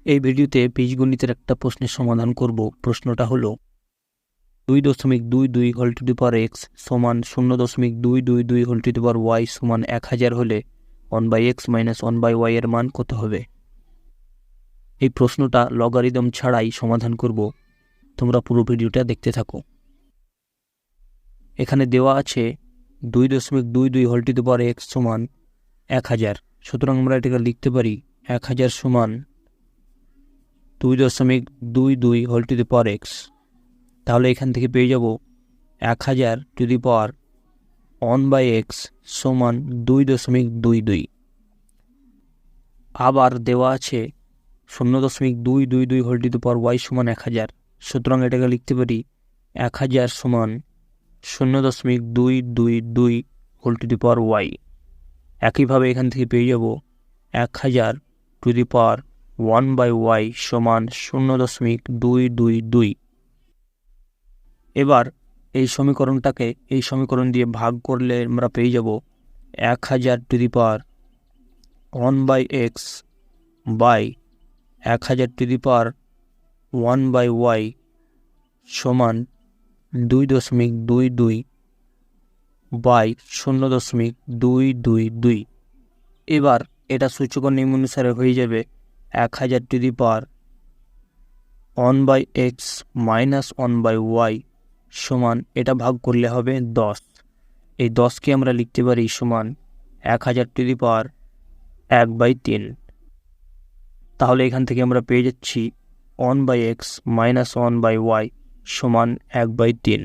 এই ভিডিওতে বীজগণিতের একটা প্রশ্নের সমাধান করব। প্রশ্নটা হলো 2.22 whole to the power x সমান 0.222 whole to the power y সমান 1000 হলে 1/x মাইনাস 1/y এর মান কত হবে। এই প্রশ্নটা লগারিদম ছাড়াই সমাধান করব, তোমরা পুরো ভিডিওটা দেখতে থাকো। এখানে দেওয়া আছে 2.22 whole to the power x সমান 1000, সুতরাং আমরা এটাকে লিখতে পারি 1000 সমান 2.22 whole to the power x. তাহলে এখান থেকে পেয়ে যাব 1000 টু দি পাওয়ার 1/x সমান 2.22। আবার দেওয়া আছে 0.222 whole to the power y সমান 1000, সুতরাং এটাকে লিখতে পারি 1000 সমান 0.222 whole to the power y. একইভাবে এখান থেকে পেয়ে যাব 1000 টু দি পাওয়ার 1/y সমান 0.222। এবার এই সমীকরণটাকে এই সমীকরণ দিয়ে ভাগ করলে আমরা পেয়ে যাব 1000 to the power 1/x by 1000 to the power 1/y সমান 2.22 বাই 0.222। এবার এটা সূচকীয় নিম্নানুসারে হয়ে যাবে 1000 to the power 1/x minus 1/y সমান, এটা ভাগ করলে হবে 10। এই 10কে আমরা লিখতে পারি সমান 1000 টু দি পাওয়ার 1/3। তাহলে এখান থেকে আমরা পেয়ে যাচ্ছি 1/x মাইনাস 1/y সমান 1/3।